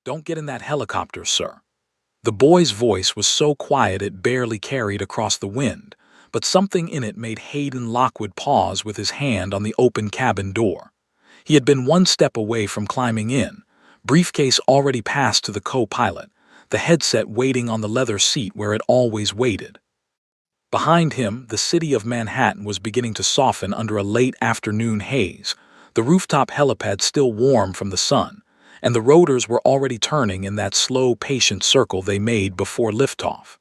Don't get in that helicopter, sir." The boy's voice was so quiet it barely carried across the wind, but something in it made Hayden Lockwood pause with his hand on the open cabin door. He had been one step away from climbing in, briefcase already passed to the co-pilot, the headset waiting on the leather seat where it always waited. Behind him, the city of Manhattan was beginning to soften under a late afternoon haze, the rooftop helipad still warm from the sun, and the rotors were already turning in that slow, patient circle they made before liftoff.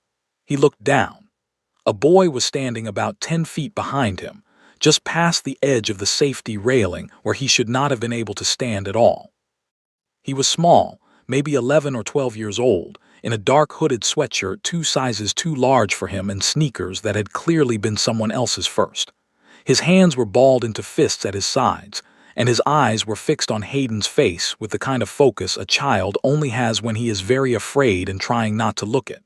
He looked down. A boy was standing about 10 feet behind him, just past the edge of the safety railing where he should not have been able to stand at all. He was small, maybe 11 or 12 years old, in a dark hooded sweatshirt 2 sizes too large for him and sneakers that had clearly been someone else's first. His hands were balled into fists at his sides, and his eyes were fixed on Hayden's face with the kind of focus a child only has when he is very afraid and trying not to look it.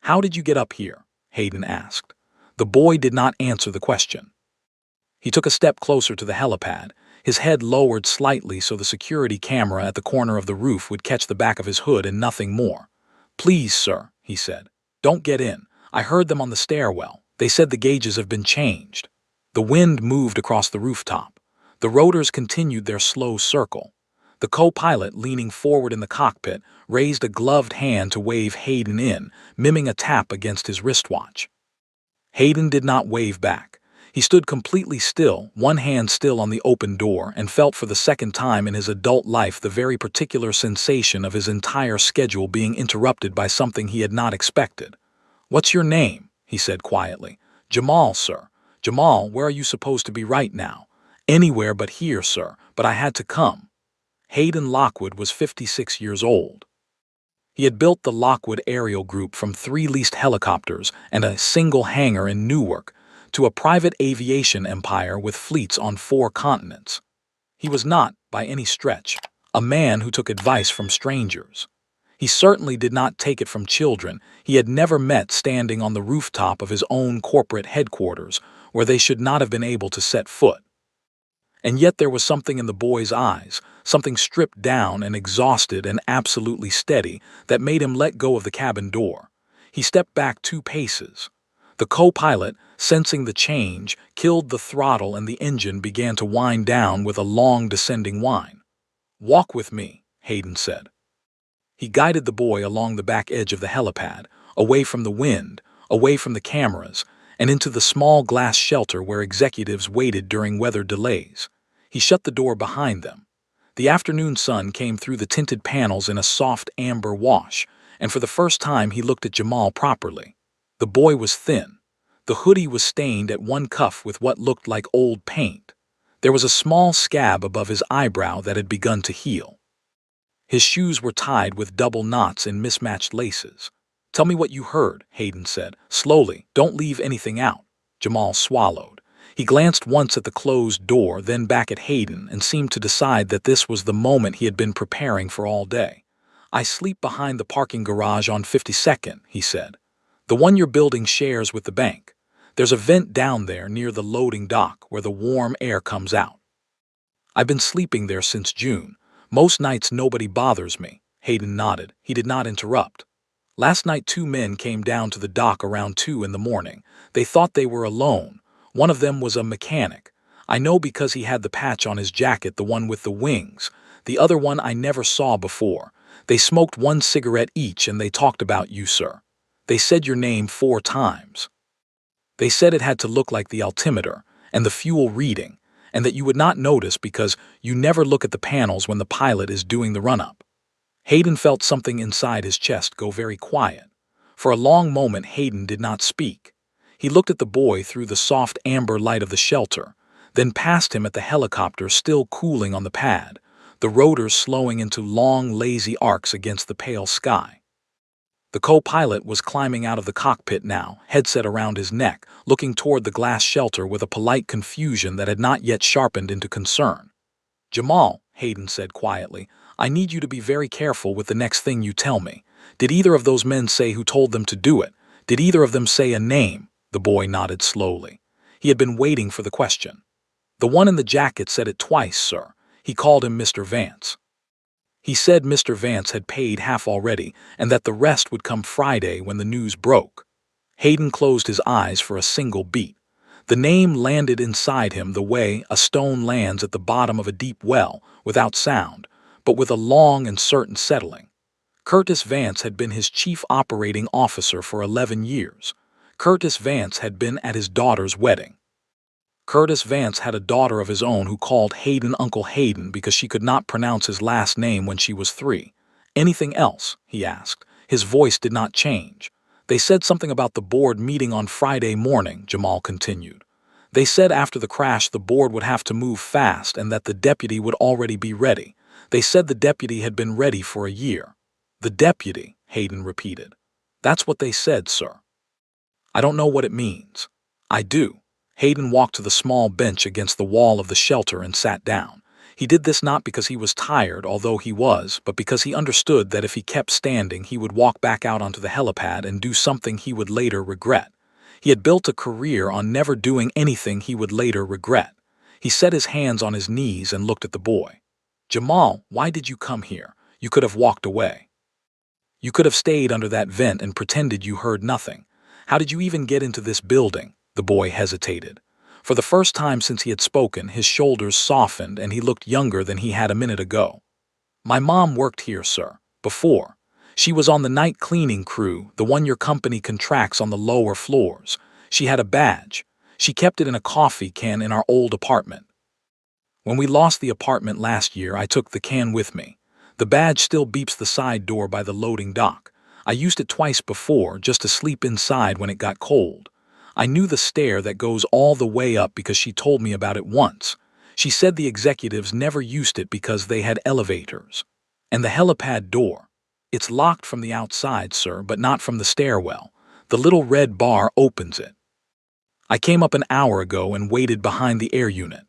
"How did you get up here?" Hayden asked. The boy did not answer the question. He took a step closer to the helipad, his head lowered slightly so the security camera at the corner of the roof would catch the back of his hood and nothing more. "Please, sir," he said, "don't get in. I heard them on the stairwell. They said the gauges have been changed." The wind moved across the rooftop. The rotors continued their slow circle. The co-pilot, leaning forward in the cockpit, raised a gloved hand to wave Hayden in, miming a tap against his wristwatch. Hayden did not wave back. He stood completely still, one hand still on the open door, and felt for the second time in his adult life the very particular sensation of his entire schedule being interrupted by something he had not expected. "What's your name?" he said quietly. "Jamal, sir." "Jamal, where are you supposed to be right now?" "Anywhere but here, sir, but I had to come." Hayden Lockwood was 56 years old. He had built the Lockwood Aerial Group from 3 leased helicopters and a single hangar in Newark to a private aviation empire with fleets on 4 continents. He was not, by any stretch, a man who took advice from strangers. He certainly did not take it from children he had never met standing on the rooftop of his own corporate headquarters where they should not have been able to set foot. And yet there was something in the boy's eyes, something stripped down and exhausted and absolutely steady, that made him let go of the cabin door. He stepped back 2 paces. The co-pilot, sensing the change, killed the throttle and the engine began to wind down with a long descending whine. "Walk with me," Hayden said. He guided the boy along the back edge of the helipad, away from the wind, away from the cameras, and into the small glass shelter where executives waited during weather delays. He shut the door behind them. The afternoon sun came through the tinted panels in a soft amber wash, and for the first time he looked at Jamal properly. The boy was thin. The hoodie was stained at one cuff with what looked like old paint. There was a small scab above his eyebrow that had begun to heal. His shoes were tied with double knots in mismatched laces. "Tell me what you heard," Hayden said, slowly. "Don't leave anything out." Jamal swallowed. He glanced once at the closed door, then back at Hayden, and seemed to decide that this was the moment he had been preparing for all day. "I sleep behind the parking garage on 52nd, he said. "The one your building shares with the bank. There's a vent down there near the loading dock where the warm air comes out. I've been sleeping there since June. Most nights nobody bothers me." Hayden nodded. He did not interrupt. "Last night 2 men came down to the dock around 2 in the morning. They thought they were alone. One of them was a mechanic. I know because he had the patch on his jacket, the one with the wings. The other one I never saw before. They smoked 1 cigarette each and they talked about you, sir. They said your name 4 times. They said it had to look like the altimeter and the fuel reading, and that you would not notice because you never look at the panels when the pilot is doing the run-up." Hayden felt something inside his chest go very quiet. For a long moment Hayden did not speak. He looked at the boy through the soft amber light of the shelter, then past him at the helicopter still cooling on the pad, the rotors slowing into long, lazy arcs against the pale sky. The co-pilot was climbing out of the cockpit now, headset around his neck, looking toward the glass shelter with a polite confusion that had not yet sharpened into concern. "Jamal," Hayden said quietly, "I need you to be very careful with the next thing you tell me. Did either of those men say who told them to do it? Did either of them say a name?" The boy nodded slowly. He had been waiting for the question. "The one in the jacket said it twice, sir. He called him Mr. Vance." He said Mr. Vance had paid half already and that the rest would come Friday when the news broke. Hayden closed his eyes for a single beat. The name landed inside him the way a stone lands at the bottom of a deep well, without sound, but with a long and certain settling. Curtis Vance had been his chief operating officer for 11 years. Curtis Vance had been at his daughter's wedding. Curtis Vance had a daughter of his own who called Hayden Uncle Hayden because she could not pronounce his last name when she was 3. Anything else? He asked. His voice did not change. They said something about the board meeting on Friday morning, Jamal continued. They said after the crash the board would have to move fast and that the deputy would already be ready. They said the deputy had been ready for a year. The deputy, Hayden repeated. That's what they said, sir. I don't know what it means. I do. Hayden walked to the small bench against the wall of the shelter and sat down. He did this not because he was tired, although he was, but because he understood that if he kept standing he would walk back out onto the helipad and do something he would later regret. He had built a career on never doing anything he would later regret. He set his hands on his knees and looked at the boy. Jamal, why did you come here? You could have walked away. You could have stayed under that vent and pretended you heard nothing. How did you even get into this building? The boy hesitated. For the first time since he had spoken, his shoulders softened and he looked younger than he had a minute ago. My mom worked here, sir, before. She was on the night cleaning crew, the one your company contracts on the lower floors. She had a badge. She kept it in a coffee can in our old apartment. When we lost the apartment last year, I took the can with me. The badge still beeps the side door by the loading dock. I used it twice before, just to sleep inside when it got cold. I knew the stair that goes all the way up because she told me about it once. She said the executives never used it because they had elevators. And the helipad door. It's locked from the outside, sir, but not from the stairwell. The little red bar opens it. I came up an hour ago and waited behind the air unit.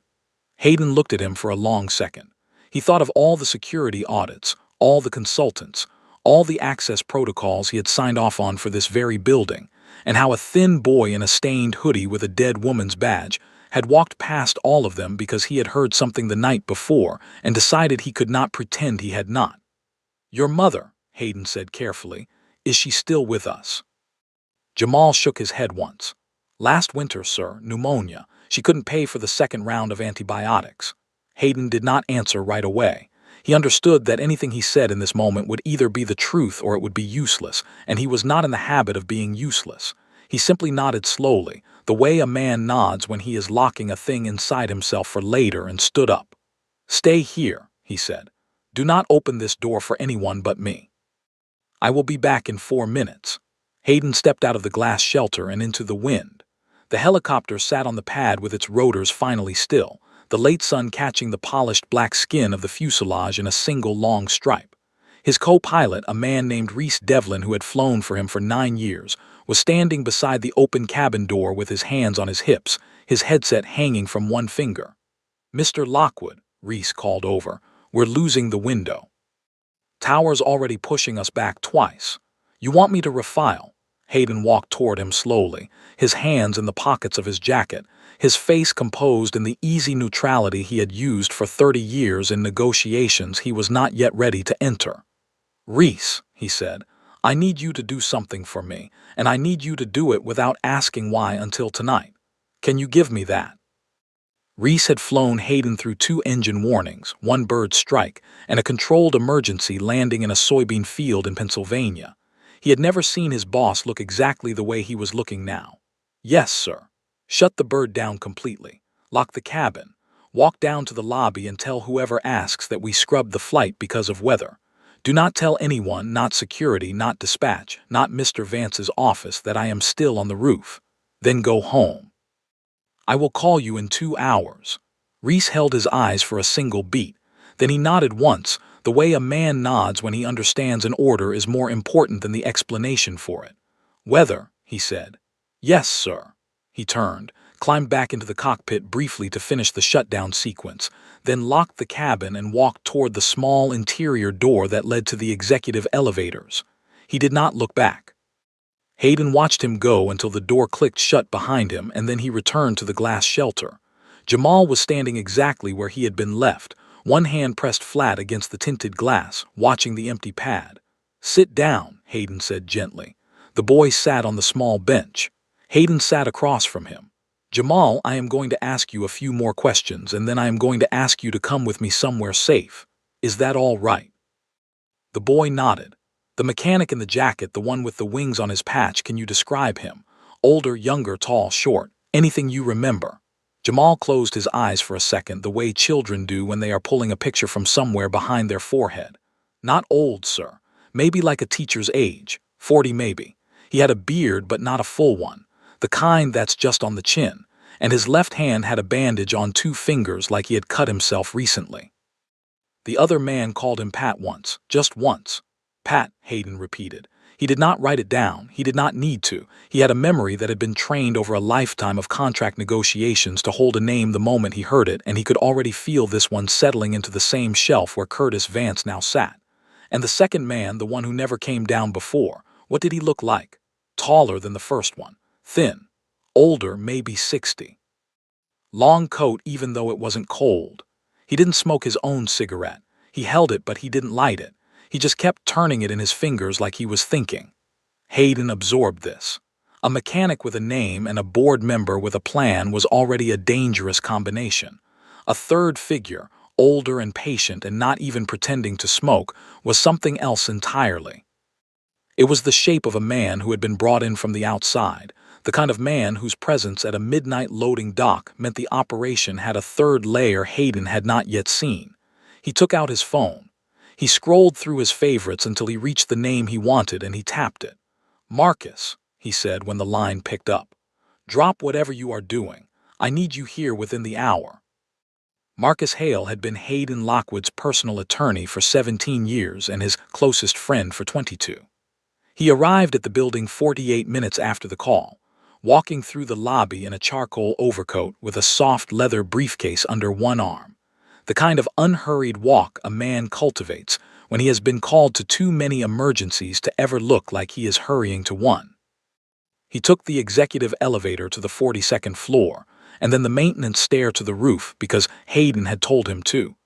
Hayden looked at him for a long second. He thought of all the security audits, all the consultants, all the access protocols he had signed off on for this very building, and how a thin boy in a stained hoodie with a dead woman's badge had walked past all of them because he had heard something the night before and decided he could not pretend he had not. Your mother, Hayden said carefully, is she still with us? Jamal shook his head once. Last winter, sir, pneumonia. She couldn't pay for the second round of antibiotics. Hayden did not answer right away. He understood that anything he said in this moment would either be the truth or it would be useless, and he was not in the habit of being useless. He simply nodded slowly, the way a man nods when he is locking a thing inside himself for later, and stood up. Stay here, he said. Do not open this door for anyone but me. I will be back in 4 minutes. Hayden stepped out of the glass shelter and into the wind. The helicopter sat on the pad with its rotors finally still, the late sun catching the polished black skin of the fuselage in a single long stripe. His co-pilot, a man named Rhys Devlin who had flown for him for 9 years, was standing beside the open cabin door with his hands on his hips, his headset hanging from one finger. Mr. Lockwood, Rhys called over, we're losing the window. Tower's already pushing us back twice. You want me to refile? Hayden walked toward him slowly, his hands in the pockets of his jacket, his face composed in the easy neutrality he had used for 30 years in negotiations he was not yet ready to enter. Rhys, he said, I need you to do something for me, and I need you to do it without asking why until tonight. Can you give me that? Rhys had flown Hayden through 2 engine warnings, 1 bird strike, and a controlled emergency landing in a soybean field in Pennsylvania. He had never seen his boss look exactly the way he was looking now. Yes, sir. Shut the bird down completely. Lock the cabin. Walk down to the lobby and tell whoever asks that we scrubbed the flight because of weather. Do not tell anyone, not security, not dispatch, not Mr. Vance's office, that I am still on the roof. Then go home. I will call you in 2 hours. Rhys held his eyes for a single beat. Then he nodded once, the way a man nods when he understands an order is more important than the explanation for it. Weather, he said. Yes, sir. He turned, climbed back into the cockpit briefly to finish the shutdown sequence, then locked the cabin and walked toward the small interior door that led to the executive elevators. He did not look back. Hayden watched him go until the door clicked shut behind him, and then he returned to the glass shelter. Jamal was standing exactly where he had been left, one hand pressed flat against the tinted glass, watching the empty pad. "Sit down," Hayden said gently. The boy sat on the small bench. Hayden sat across from him. "Jamal, I am going to ask you a few more questions, and then I am going to ask you to come with me somewhere safe. Is that all right?" The boy nodded. "The mechanic in the jacket, the one with the wings on his patch, can you describe him? Older, younger, tall, short, anything you remember?" Jamal closed his eyes for a second, the way children do when they are pulling a picture from somewhere behind their forehead. "Not old, sir. Maybe like a teacher's age, 40 maybe. He had a beard, but not a full one, the kind that's just on the chin, and his left hand had a bandage on 2 fingers like he had cut himself recently." "The other man called him Pat once, just once." "Pat," Hayden repeated. He did not write it down. He did not need to. He had a memory that had been trained over a lifetime of contract negotiations to hold a name the moment he heard it, and he could already feel this one settling into the same shelf where Curtis Vance now sat. And the second man, the one who never came down before, what did he look like? Taller than the first one. Thin. Older, maybe 60. Long coat even though it wasn't cold. He didn't smoke his own cigarette. He held it, but he didn't light it. He just kept turning it in his fingers like he was thinking. Hayden absorbed this. A mechanic with a name and a board member with a plan was already a dangerous combination. A third figure, older and patient and not even pretending to smoke, was something else entirely. It was the shape of a man who had been brought in from the outside, the kind of man whose presence at a midnight loading dock meant the operation had a third layer Hayden had not yet seen. He took out his phone. He scrolled through his favorites until he reached the name he wanted and he tapped it. "Marcus," he said when the line picked up. "Drop whatever you are doing. I need you here within the hour." Marcus Hale had been Hayden Lockwood's personal attorney for 17 years and his closest friend for 22. He arrived at the building 48 minutes after the call, walking through the lobby in a charcoal overcoat with a soft leather briefcase under one arm. The kind of unhurried walk a man cultivates when he has been called to too many emergencies to ever look like he is hurrying to one. He took the executive elevator to the 42nd floor, and then the maintenance stair to the roof because Hayden had told him to.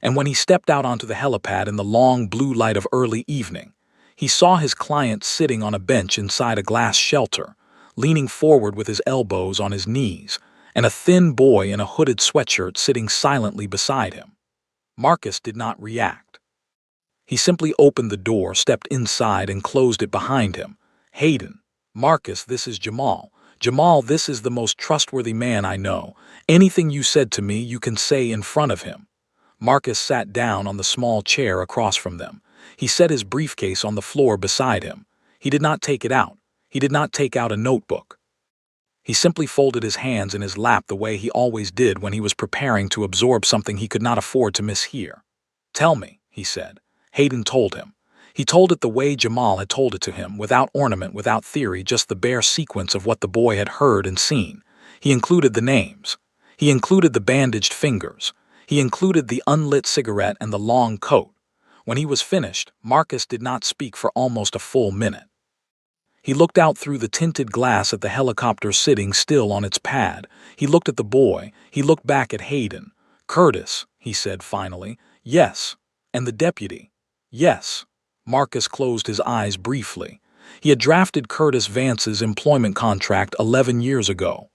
And when he stepped out onto the helipad in the long blue light of early evening, he saw his client sitting on a bench inside a glass shelter, leaning forward with his elbows on his knees, and a thin boy in a hooded sweatshirt sitting silently beside him. Marcus did not react. He simply opened the door, stepped inside, and closed it behind him. "Hayden, Marcus, this is Jamal. Jamal, this is the most trustworthy man I know. Anything you said to me, you can say in front of him." Marcus sat down on the small chair across from them. He set his briefcase on the floor beside him. He did not take it out. He did not take out a notebook. He simply folded his hands in his lap the way he always did when he was preparing to absorb something he could not afford to mishear. "Tell me," he said. Hayden told him. He told it the way Jamal had told it to him, without ornament, without theory, just the bare sequence of what the boy had heard and seen. He included the names. He included the bandaged fingers. He included the unlit cigarette and the long coat. When he was finished, Marcus did not speak for almost a full minute. He looked out through the tinted glass at the helicopter sitting still on its pad. He looked at the boy. He looked back at Hayden. "Curtis," he said finally. "Yes." "And the deputy?" "Yes." Marcus closed his eyes briefly. He had drafted Curtis Vance's employment contract 11 years ago.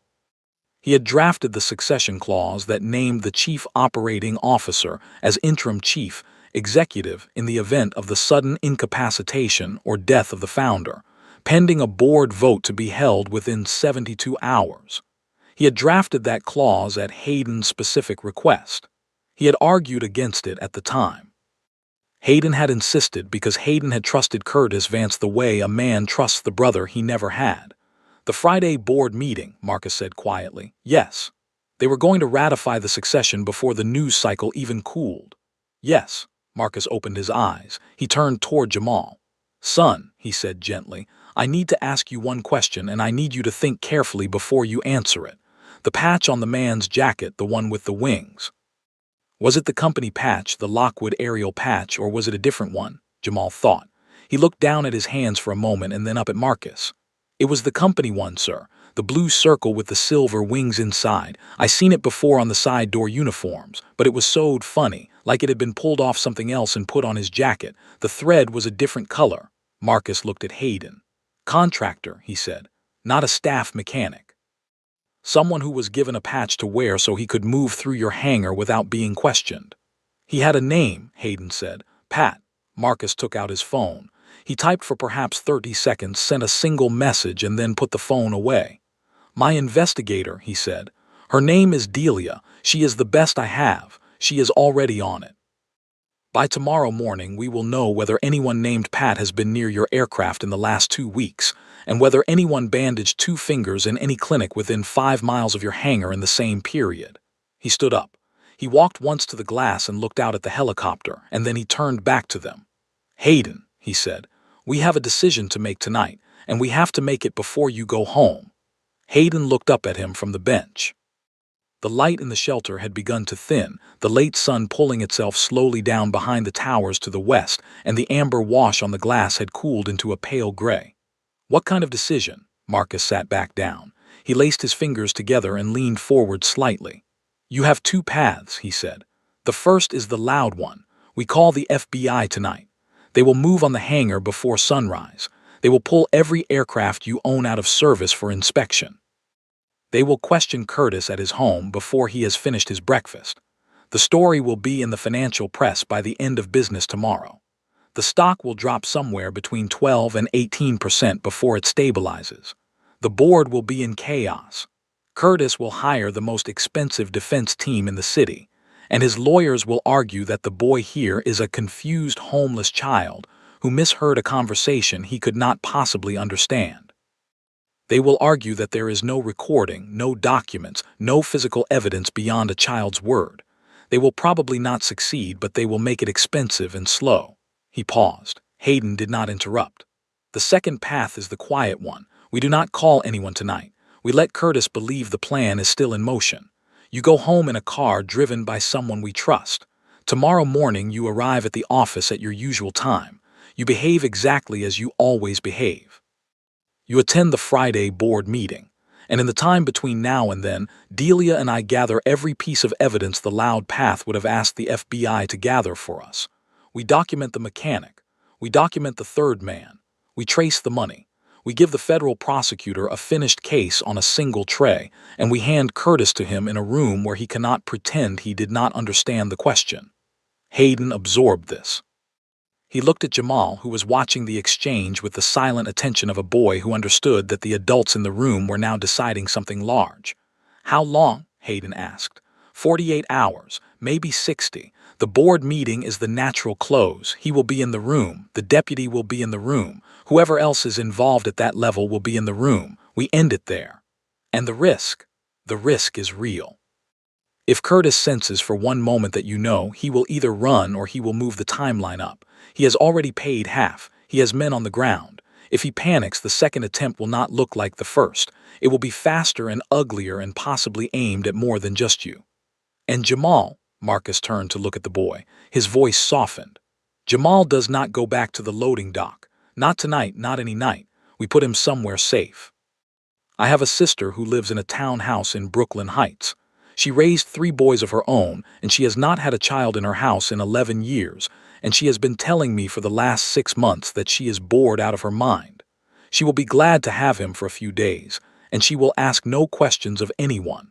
He had drafted the succession clause that named the chief operating officer as interim chief executive in the event of the sudden incapacitation or death of the founder, pending a board vote to be held within 72 hours. He had drafted that clause at Hayden's specific request. He had argued against it at the time. Hayden had insisted because Hayden had trusted Curtis Vance the way a man trusts the brother he never had. "The Friday board meeting," Marcus said quietly. "Yes." "They were going to ratify the succession before the news cycle even cooled." "Yes." Marcus opened his eyes. He turned toward Jamal. "Son," he said gently, "I need to ask you one question, and I need you to think carefully before you answer it. The patch on the man's jacket, the one with the wings. Was it the company patch, the Lockwood aerial patch, or was it a different one?" Jamal thought. He looked down at his hands for a moment and then up at Marcus. "It was the company one, sir. The blue circle with the silver wings inside. I seen it before on the side door uniforms, but it was sewed funny, like it had been pulled off something else and put on his jacket. The thread was a different color. Marcus looked at Hayden. Contractor, he said, not a staff mechanic. Someone who was given a patch to wear so he could move through your hangar without being questioned. He had a name, Hayden said. Pat. Marcus took out his phone. He typed for perhaps 30 seconds, sent a single message, and then put the phone away. My investigator, he said. Her name is Delia. She is the best I have. She is already on it. By tomorrow morning, we will know whether anyone named Pat has been near your aircraft in the last 2 weeks, and whether anyone bandaged 2 fingers in any clinic within 5 miles of your hangar in the same period. He stood up. He walked once to the glass and looked out at the helicopter, and then he turned back to them. Hayden, he said, we have a decision to make tonight, and we have to make it before you go home. Hayden looked up at him from the bench. The light in the shelter had begun to thin, the late sun pulling itself slowly down behind the towers to the west, and the amber wash on the glass had cooled into a pale gray. What kind of decision? Marcus sat back down. He laced his fingers together and leaned forward slightly. You have 2 paths, he said. The first is the loud one. We call the FBI tonight. They will move on the hangar before sunrise. They will pull every aircraft you own out of service for inspection. They will question Curtis at his home before he has finished his breakfast. The story will be in the financial press by the end of business tomorrow. The stock will drop somewhere between 12 and 18% before it stabilizes. The board will be in chaos. Curtis will hire the most expensive defense team in the city, and his lawyers will argue that the boy here is a confused homeless child who misheard a conversation he could not possibly understand. They will argue that there is no recording, no documents, no physical evidence beyond a child's word. They will probably not succeed, but they will make it expensive and slow. He paused. Hayden did not interrupt. The second path is the quiet one. We do not call anyone tonight. We let Curtis believe the plan is still in motion. You go home in a car driven by someone we trust. Tomorrow morning you arrive at the office at your usual time. You behave exactly as you always behave. You attend the Friday board meeting, and in the time between now and then, Delia and I gather every piece of evidence the loud path would have asked the FBI to gather for us. We document the mechanic. We document the third man. We trace the money. We give the federal prosecutor a finished case on a single tray, and we hand Curtis to him in a room where he cannot pretend he did not understand the question. Hayden absorbed this. He looked at Jamal, who was watching the exchange with the silent attention of a boy who understood that the adults in the room were now deciding something large. How long? Hayden asked. 48 hours, maybe 60. The board meeting is the natural close. He will be in the room. The deputy will be in the room. Whoever else is involved at that level will be in the room. We end it there. And the risk? The risk is real. If Curtis senses for one moment that you know, he will either run or he will move the timeline up. He has already paid half. He has men on the ground. If he panics, the second attempt will not look like the first. It will be faster and uglier and possibly aimed at more than just you. And Jamal, Marcus turned to look at the boy. His voice softened. Jamal does not go back to the loading dock. Not tonight, not any night. We put him somewhere safe. I have a sister who lives in a townhouse in Brooklyn Heights. She raised 3 boys of her own, and she has not had a child in her house in 11 years, and she has been telling me for the last 6 months that she is bored out of her mind. She will be glad to have him for a few days, and she will ask no questions of anyone.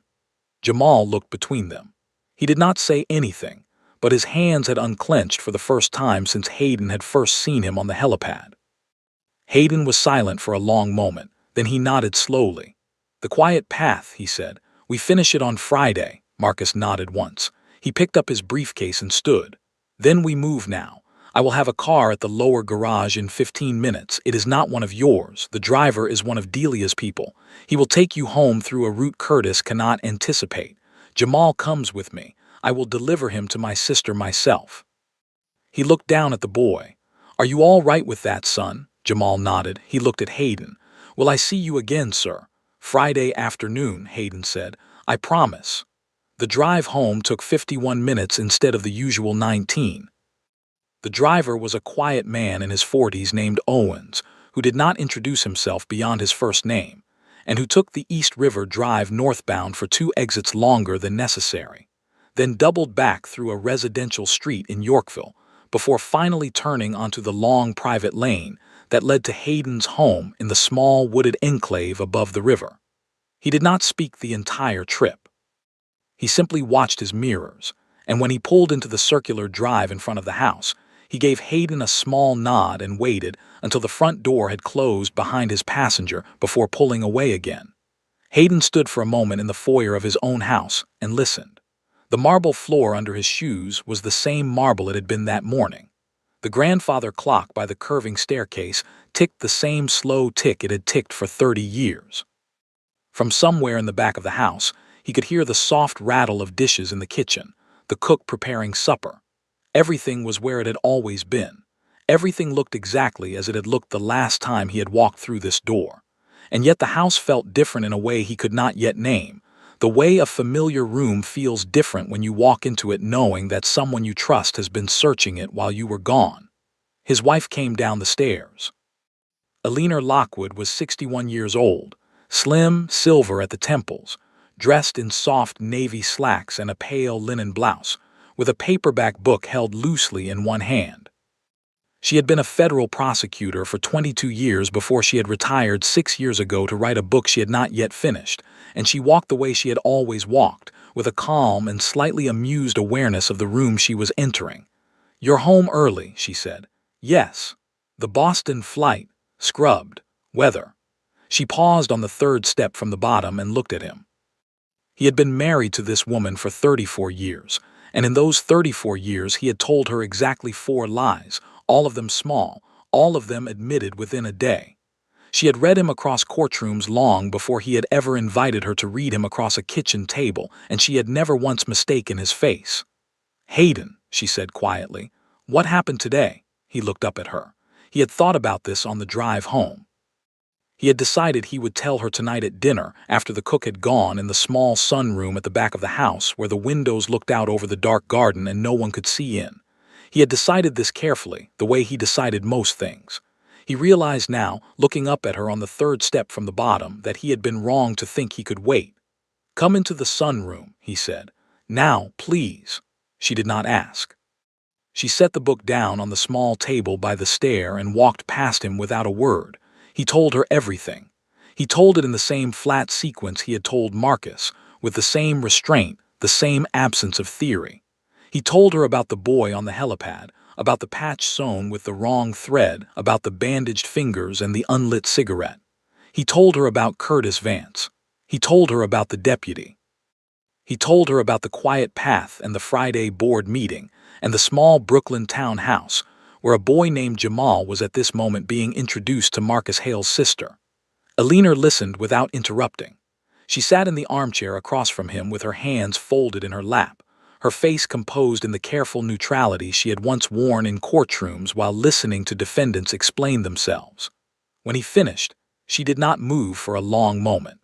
Jamal looked between them. He did not say anything, but his hands had unclenched for the first time since Hayden had first seen him on the helipad. Hayden was silent for a long moment, then he nodded slowly. The quiet path, he said. We finish it on Friday. Marcus nodded once. He picked up his briefcase and stood. Then we move now. I will have a car at the lower garage in 15 minutes. It is not one of yours. The driver is one of Delia's people. He will take you home through a route Curtis cannot anticipate. Jamal comes with me. I will deliver him to my sister myself. He looked down at the boy. Are you all right with that, son? Jamal nodded. He looked at Hayden. Will I see you again, sir? Friday afternoon, Hayden said. I promise. The drive home took 51 minutes instead of the usual 19. The driver was a quiet man in his 40s named Owens, who did not introduce himself beyond his first name, and who took the East River Drive northbound for 2 exits longer than necessary. then doubled back through a residential street in Yorkville, before finally turning onto the long private lane that led to Hayden's home in the small wooded enclave above the river. He did not speak the entire trip. He simply watched his mirrors, and when he pulled into the circular drive in front of the house, he gave Hayden a small nod and waited until the front door had closed behind his passenger before pulling away again. Hayden stood for a moment in the foyer of his own house and listened. The marble floor under his shoes was the same marble it had been that morning. The grandfather clock by the curving staircase ticked the same slow tick it had ticked for 30 years. From somewhere in the back of the house, he could hear the soft rattle of dishes in the kitchen, the cook preparing supper. Everything was where it had always been. Everything looked exactly as it had looked the last time he had walked through this door. And yet the house felt different in a way he could not yet name. The way a familiar room feels different when you walk into it knowing that someone you trust has been searching it while you were gone. His wife came down the stairs. Billionaire Lockwood was 61 years old, slim, silver at the temples, dressed in soft navy slacks and a pale linen blouse, with a paperback book held loosely in one hand. She had been a federal prosecutor for 22 years before she had retired 6 years ago to write a book she had not yet finished, and she walked the way she had always walked, with a calm and slightly amused awareness of the room she was entering. "You're home early," she said. "Yes. The Boston flight. Scrubbed. Weather." She paused on the third step from the bottom and looked at him. He had been married to this woman for 34 years, and in those 34 years he had told her exactly 4 lies, all of them small, all of them admitted within a day. She had read him across courtrooms long before he had ever invited her to read him across a kitchen table, and she had never once mistaken his face. "Hayden," she said quietly, "what happened today?" He looked up at her. He had thought about this on the drive home. He had decided he would tell her tonight at dinner after the cook had gone in the small sunroom at the back of the house where the windows looked out over the dark garden and no one could see in. He had decided this carefully, the way he decided most things. He realized now, looking up at her on the third step from the bottom, that he had been wrong to think he could wait. "Come into the sunroom," he said. "Now, please." She did not ask. She set the book down on the small table by the stair and walked past him without a word. He told her everything. He told it in the same flat sequence he had told Marcus, with the same restraint, the same absence of theory. He told her about the boy on the helipad, about the patch sewn with the wrong thread, about the bandaged fingers and the unlit cigarette. He told her about Curtis Vance. He told her about the deputy. He told her about the quiet path and the Friday board meeting and the small Brooklyn townhouse, where a boy named Jamal was at this moment being introduced to Marcus Hale's sister. Billionaire listened without interrupting. She sat in the armchair across from him with her hands folded in her lap, her face composed in the careful neutrality she had once worn in courtrooms while listening to defendants explain themselves. When he finished, she did not move for a long moment.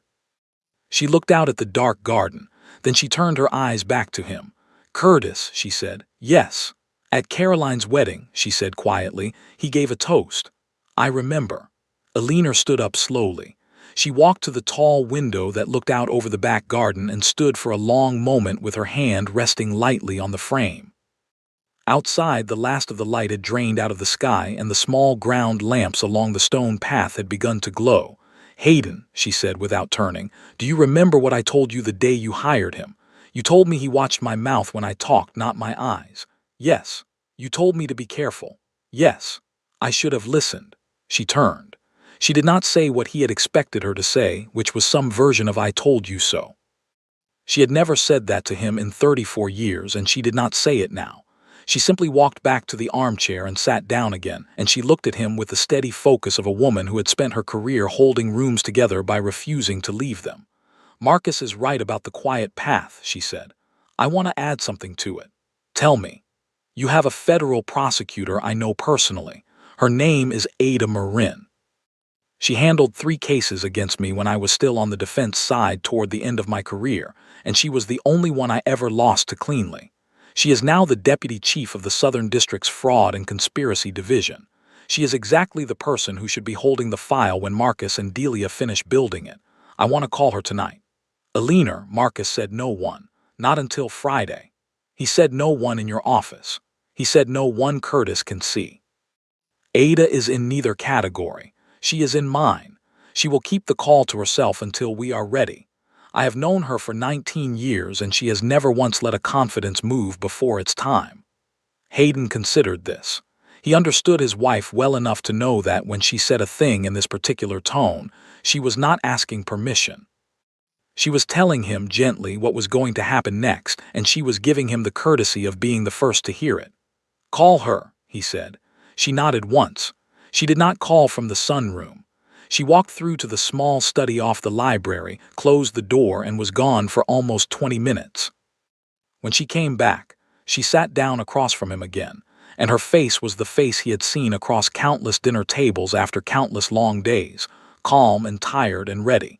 She looked out at the dark garden, then she turned her eyes back to him. "Curtis," she said. "Yes. At Caroline's wedding," she said quietly, "he gave a toast. I remember." Billionaire stood up slowly. She walked to the tall window that looked out over the back garden and stood for a long moment with her hand resting lightly on the frame. Outside, the last of the light had drained out of the sky and the small ground lamps along the stone path had begun to glow. "Hayden," she said without turning, "do you remember what I told you the day you hired him? You told me he watched my mouth when I talked, not my eyes." "Yes." "You told me to be careful." "Yes." "I should have listened." She turned. She did not say what he had expected her to say, which was some version of "I told you so." She had never said that to him in 34 years, and she did not say it now. She simply walked back to the armchair and sat down again, and she looked at him with the steady focus of a woman who had spent her career holding rooms together by refusing to leave them. "Marcus is right about the quiet path," she said. "I want to add something to it. Tell me. You have a federal prosecutor I know personally. Her name is Ada Marin. She handled 3 cases against me when I was still on the defense side toward the end of my career, and she was the only one I ever lost to cleanly. She is now the deputy chief of the Southern District's Fraud and Conspiracy Division. She is exactly the person who should be holding the file when Marcus and Delia finish building it. I want to call her tonight." "Billionaire," Marcus said. "No one. Not until Friday." He said no one in your office. He said no one Curtis can see. Ada is in neither category. She is in mine. She will keep the call to herself until we are ready. I have known her for 19 years and she has never once let a confidence move before its time. Hayden considered this. He understood his wife well enough to know that when she said a thing in this particular tone, she was not asking permission. She was telling him gently what was going to happen next, and she was giving him the courtesy of being the first to hear it. "Call her," he said. She nodded once. She did not call from the sunroom. She walked through to the small study off the library, closed the door, and was gone for almost 20 minutes. When she came back, she sat down across from him again, and her face was the face he had seen across countless dinner tables after countless long days, calm and tired and ready.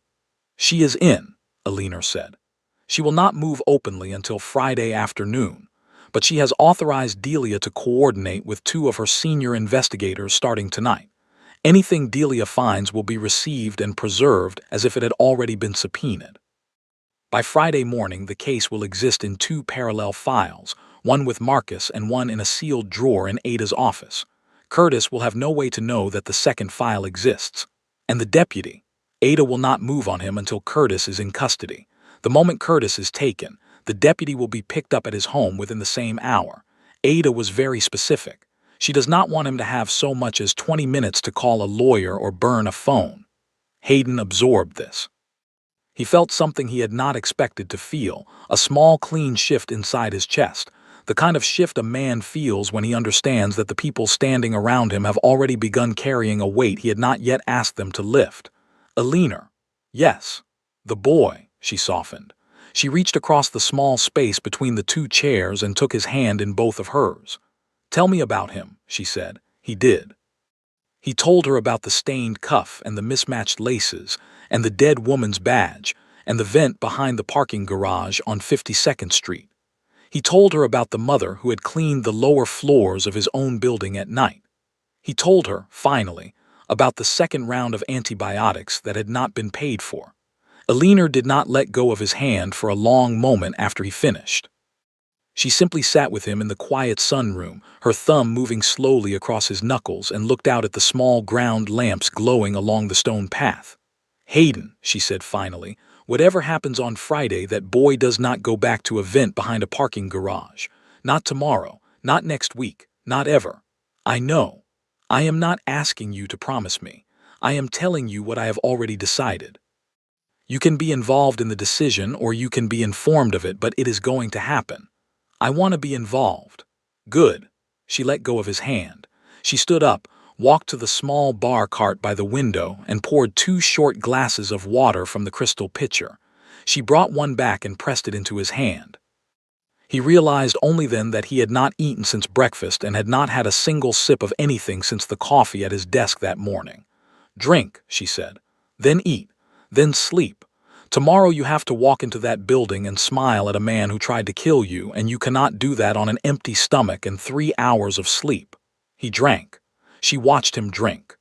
"She is in," Alina said. "She will not move openly until Friday afternoon, but she has authorized Delia to coordinate with 2 of her senior investigators starting tonight. Anything Delia finds will be received and preserved as if it had already been subpoenaed. By Friday morning, the case will exist in 2 parallel files, one with Marcus and one in a sealed drawer in Ada's office. Curtis will have no way to know that the second file exists. And the deputy, Ada will not move on him until Curtis is in custody. The moment Curtis is taken, the deputy will be picked up at his home within the same hour. Ada was very specific. She does not want him to have so much as 20 minutes to call a lawyer or burn a phone." Hayden absorbed this. He felt something he had not expected to feel, a small clean shift inside his chest, the kind of shift a man feels when he understands that the people standing around him have already begun carrying a weight he had not yet asked them to lift. "Alina." "Yes." "The boy," she softened. She reached across the small space between the 2 chairs and took his hand in both of hers. "Tell me about him," she said. He did. He told her about the stained cuff and the mismatched laces, and the dead woman's badge, and the vent behind the parking garage on 52nd Street. He told her about the mother who had cleaned the lower floors of his own building at night. He told her, finally, about the second round of antibiotics that had not been paid for. Alina did not let go of his hand for a long moment after he finished. She simply sat with him in the quiet sunroom, her thumb moving slowly across his knuckles, and looked out at the small ground lamps glowing along the stone path. "Hayden," she said finally, "whatever happens on Friday, that boy does not go back to a vent behind a parking garage. Not tomorrow, not next week, not ever. I know. I am not asking you to promise me. I am telling you what I have already decided. You can be involved in the decision or you can be informed of it, but it is going to happen. I want to be involved." "Good." She let go of his hand. She stood up, walked to the small bar cart by the window, and poured 2 short glasses of water from the crystal pitcher. She brought one back and pressed it into his hand. He realized only then that he had not eaten since breakfast and had not had a single sip of anything since the coffee at his desk that morning. "Drink," she said. "Then eat. Then sleep. Tomorrow you have to walk into that building and smile at a man who tried to kill you, and you cannot do that on an empty stomach and 3 hours of sleep." He drank. She watched him drink.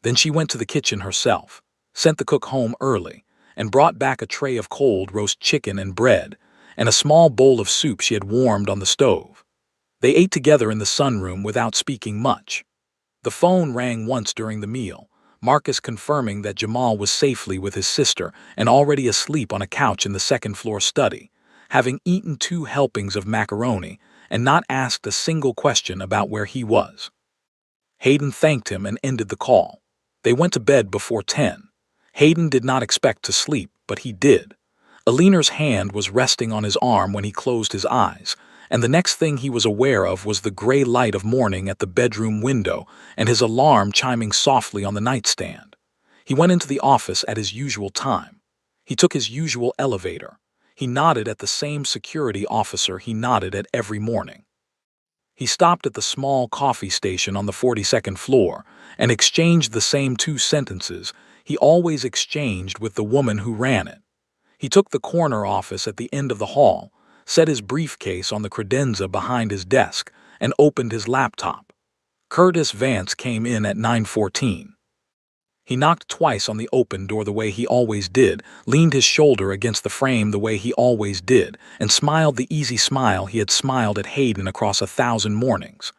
Then she went to the kitchen herself, sent the cook home early, and brought back a tray of cold roast chicken and bread, and a small bowl of soup she had warmed on the stove. They ate together in the sunroom without speaking much. The phone rang once during the meal, Marcus confirming that Jamal was safely with his sister and already asleep on a couch in the second-floor study, having eaten 2 helpings of macaroni and not asked a single question about where he was. Hayden thanked him and ended the call. They went to bed before 10. Hayden did not expect to sleep, but he did. Alina's hand was resting on his arm when he closed his eyes, and the next thing he was aware of was the gray light of morning at the bedroom window and his alarm chiming softly on the nightstand. He went into the office at his usual time. He took his usual elevator. He nodded at the same security officer he nodded at every morning. He stopped at the small coffee station on the 42nd floor and exchanged the same 2 sentences he always exchanged with the woman who ran it. He took the corner office at the end of the hall, set his briefcase on the credenza behind his desk, and opened his laptop. Curtis Vance came in at 9:14. He knocked twice on the open door the way he always did, leaned his shoulder against the frame the way he always did, and smiled the easy smile he had smiled at Hayden across 1,000 mornings.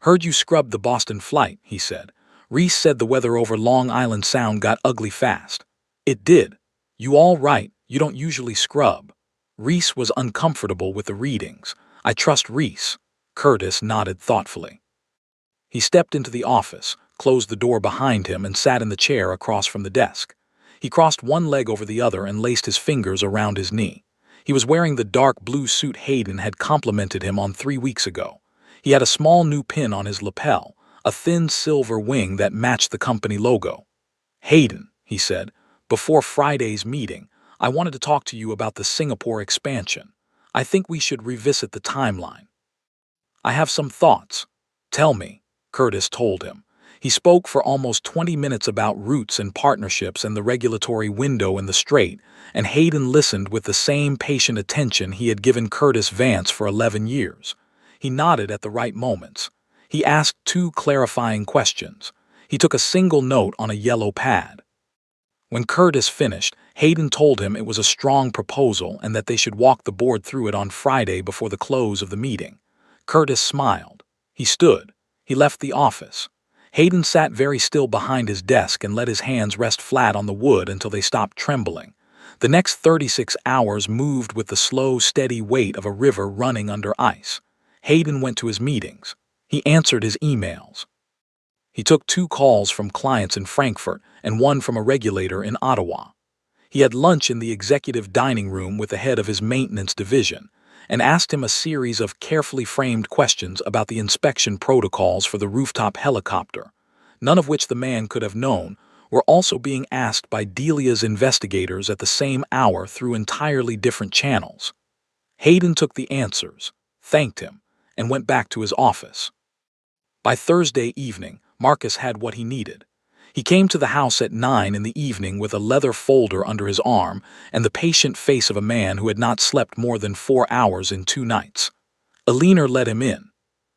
"Heard you scrubbed the Boston flight," he said. "Reese said the weather over Long Island Sound got ugly fast." "It did. You all right? You don't usually scrub." Reese was uncomfortable with the readings. "I trust Reese." Curtis nodded thoughtfully. He stepped into the office, closed the door behind him, and sat in the chair across from the desk. He crossed one leg over the other and laced his fingers around his knee. He was wearing the dark blue suit Hayden had complimented him on 3 weeks ago. He had a small new pin on his lapel, a thin silver wing that matched the company logo. "Hayden," he said, "before Friday's meeting, I wanted to talk to you about the Singapore expansion. I think we should revisit the timeline." "I have some thoughts." "Tell me," Curtis told him. He spoke for almost 20 minutes about routes and partnerships and the regulatory window in the strait, and Hayden listened with the same patient attention he had given Curtis Vance for 11 years. He nodded at the right moments. He asked 2 clarifying questions. He took a single note on a yellow pad. When Curtis finished, Hayden told him it was a strong proposal and that they should walk the board through it on Friday before the close of the meeting. Curtis smiled. He stood. He left the office. Hayden sat very still behind his desk and let his hands rest flat on the wood until they stopped trembling. The next 36 hours moved with the slow, steady weight of a river running under ice. Hayden went to his meetings. He answered his emails. He took 2 calls from clients in Frankfurt and 1 from a regulator in Ottawa. He had lunch in the executive dining room with the head of his maintenance division and asked him a series of carefully framed questions about the inspection protocols for the Rooftop helicopter, none of which the man could have known, were also being asked by Delia's investigators at the same hour through entirely different channels. Hayden took the answers, thanked him, and went back to his office. By Thursday evening, Marcus had what he needed. He came to the house at 9 in the evening with a leather folder under his arm and the patient face of a man who had not slept more than 4 hours in 2 nights. Alina let him in.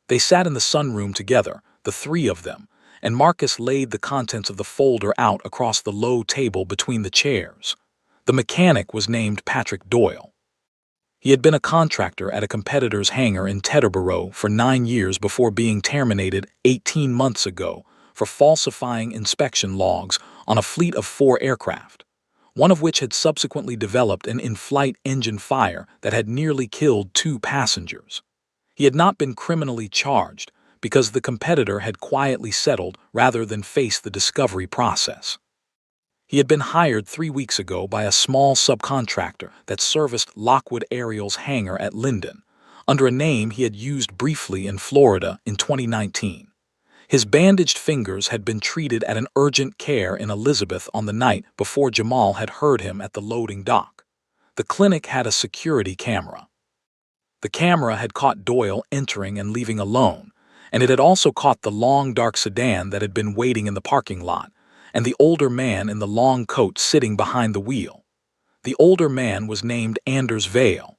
They sat in the sunroom together, the 3 of them, and Marcus laid the contents of the folder out across the low table between the chairs. The mechanic was named Patrick Doyle. He had been a contractor at a competitor's hangar in Teterboro for 9 years before being terminated 18 months ago for falsifying inspection logs on a fleet of 4 aircraft, one of which had subsequently developed an in-flight engine fire that had nearly killed 2 passengers. He had not been criminally charged because the competitor had quietly settled rather than face the discovery process. He had been hired 3 weeks ago by a small subcontractor that serviced Lockwood Aerial's hangar at Linden, under a name he had used briefly in Florida in 2019. His bandaged fingers had been treated at an urgent care in Elizabeth on the night before Jamal had heard him at the loading dock. The clinic had a security camera. The camera had caught Doyle entering and leaving alone, and it had also caught the long dark sedan that had been waiting in the parking lot, and the older man in the long coat sitting behind the wheel. The older man was named Anders Vale.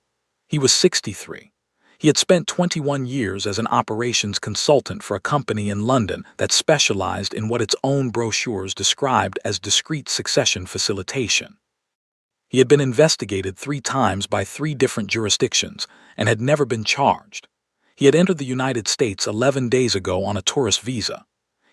He was 63. He had spent 21 years as an operations consultant for a company in London that specialized in what its own brochures described as discrete succession facilitation. He had been investigated 3 times by 3 different jurisdictions and had never been charged. He had entered the United States 11 days ago on a tourist visa.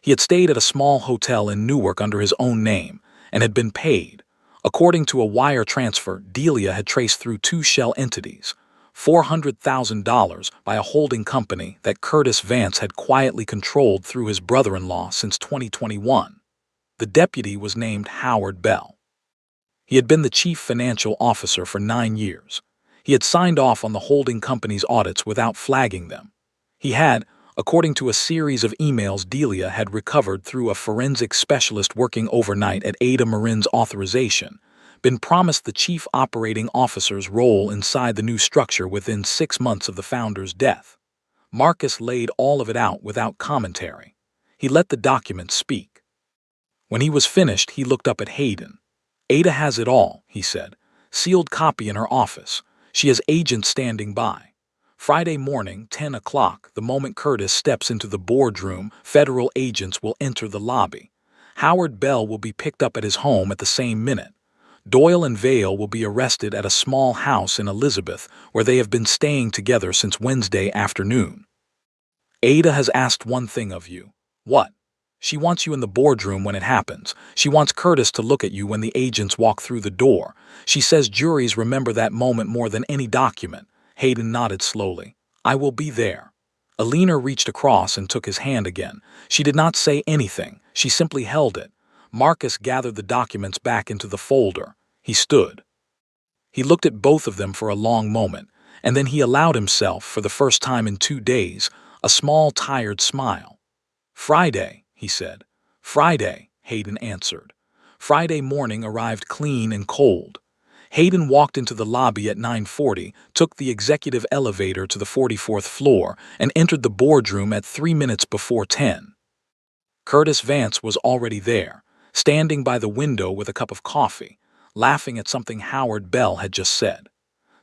He had stayed at a small hotel in Newark under his own name and had been paid. According to a wire transfer Delia had traced through 2 shell entities, $400,000 by a holding company that Curtis Vance had quietly controlled through his brother-in-law since 2021. The deputy was named Howard Bell. He had been the chief financial officer for 9 years. He had signed off on the holding company's audits without flagging them. He had, according to a series of emails Delia had recovered through a forensic specialist working overnight at Ada Marin's authorization, been promised the chief operating officer's role inside the new structure within 6 months of the founder's death. Marcus laid all of it out without commentary. He let the documents speak. When he was finished, he looked up at Hayden. "Ada has it all," he said. "Sealed copy in her office. She has agents standing by. Friday morning, 10 o'clock, the moment Curtis steps into the boardroom, federal agents will enter the lobby. Howard Bell will be picked up at his home at the same minute. Doyle and Vale will be arrested at a small house in Elizabeth where they have been staying together since Wednesday afternoon. Ada has asked one thing of you. What? She wants you in the boardroom when it happens. She wants Curtis to look at you when the agents walk through the door. She says juries remember that moment more than any document. Hayden nodded slowly. I will be there. Alina reached across and took his hand again. She did not say anything. She simply held it. Marcus gathered the documents back into the folder. He stood. He looked at both of them for a long moment, and then he allowed himself, for the first time in 2 days, a small, tired smile. Friday, he said. Friday, Hayden answered. Friday morning arrived clean and cold. Hayden walked into the lobby at 9:40, took the executive elevator to the 44th floor, and entered the boardroom at 3 minutes before 10. Curtis Vance was already there, standing by the window with a cup of coffee, laughing at something Howard Bell had just said.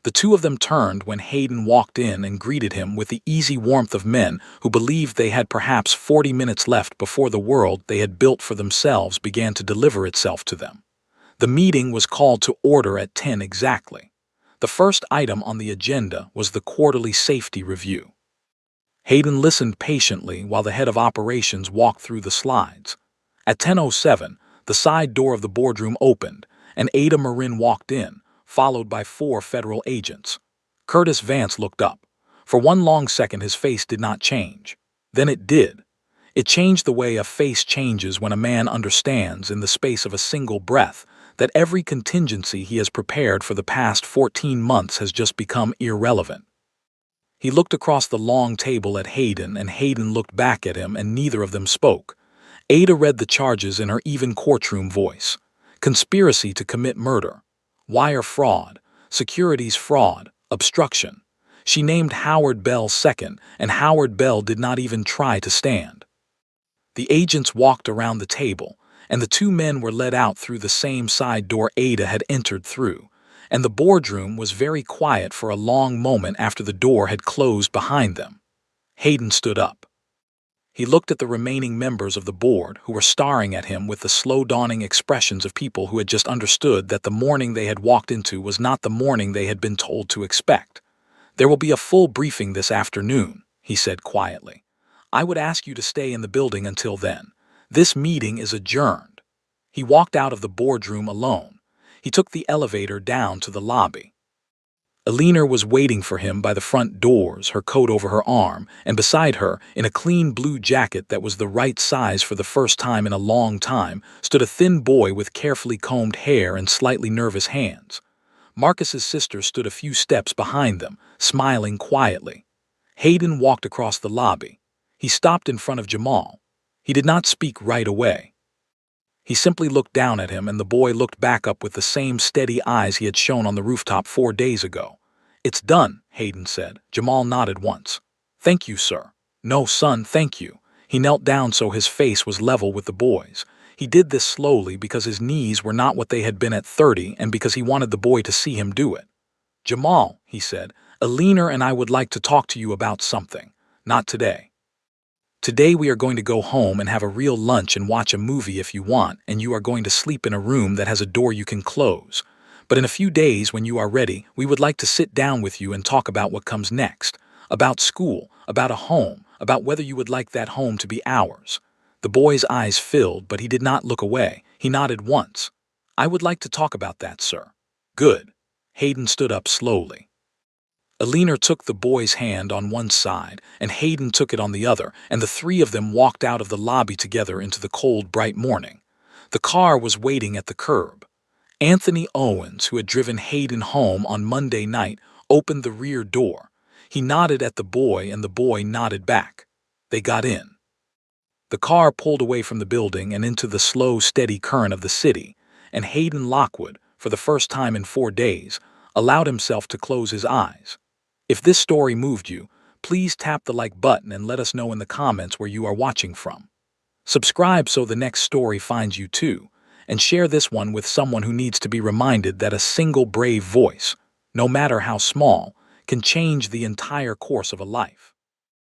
The two of them turned when Hayden walked in and greeted him with the easy warmth of men who believed they had perhaps 40 minutes left before the world they had built for themselves began to deliver itself to them. The meeting was called to order at 10 exactly. The first item on the agenda was the quarterly safety review. Hayden listened patiently while the head of operations walked through the slides. At 10:07, the side door of the boardroom opened, and Ada Marin walked in, followed by 4 federal agents. Curtis Vance looked up. For one long second his face did not change. Then it did. It changed the way a face changes when a man understands, in the space of a single breath, that every contingency he has prepared for the past 14 months has just become irrelevant. He looked across the long table at Hayden, and Hayden looked back at him, and neither of them spoke. Ada read the charges in her even courtroom voice. Conspiracy to commit murder, wire fraud, securities fraud, obstruction. She named Howard Bell second, and Howard Bell did not even try to stand. The agents walked around the table, and the 2 men were led out through the same side door Ada had entered through, and the boardroom was very quiet for a long moment after the door had closed behind them. Hayden stood up. He looked at the remaining members of the board, who were staring at him with the slow-dawning expressions of people who had just understood that the morning they had walked into was not the morning they had been told to expect. There will be a full briefing this afternoon, he said quietly. I would ask you to stay in the building until then. This meeting is adjourned. He walked out of the boardroom alone. He took the elevator down to the lobby. Alina was waiting for him by the front doors, her coat over her arm, and beside her, in a clean blue jacket that was the right size for the first time in a long time, stood a thin boy with carefully combed hair and slightly nervous hands. Marcus's sister stood a few steps behind them, smiling quietly. Hayden walked across the lobby. He stopped in front of Jamal. He did not speak right away. He simply looked down at him, and the boy looked back up with the same steady eyes he had shown on the rooftop 4 days ago. It's done, Hayden said. Jamal nodded once. Thank you, sir. No, son, thank you. He knelt down so his face was level with the boy's. He did this slowly because his knees were not what they had been at 30 and because he wanted the boy to see him do it. Jamal, he said, Alina and I would like to talk to you about something. Not today. Today we are going to go home and have a real lunch and watch a movie if you want, and you are going to sleep in a room that has a door you can close. But in a few days, when you are ready, we would like to sit down with you and talk about what comes next. About school, about a home, about whether you would like that home to be ours. The boy's eyes filled, but he did not look away. He nodded once. I would like to talk about that, sir. Good. Hayden stood up slowly. Alina took the boy's hand on one side, and Hayden took it on the other, and the 3 of them walked out of the lobby together into the cold, bright morning. The car was waiting at the curb. Anthony Owens, who had driven Hayden home on Monday night, opened the rear door. He nodded at the boy, and the boy nodded back. They got in. The car pulled away from the building and into the slow, steady current of the city, and Hayden Lockwood, for the first time in 4 days, allowed himself to close his eyes. If this story moved you, please tap the like button and let us know in the comments where you are watching from. Subscribe so the next story finds you too, and share this one with someone who needs to be reminded that a single brave voice, no matter how small, can change the entire course of a life.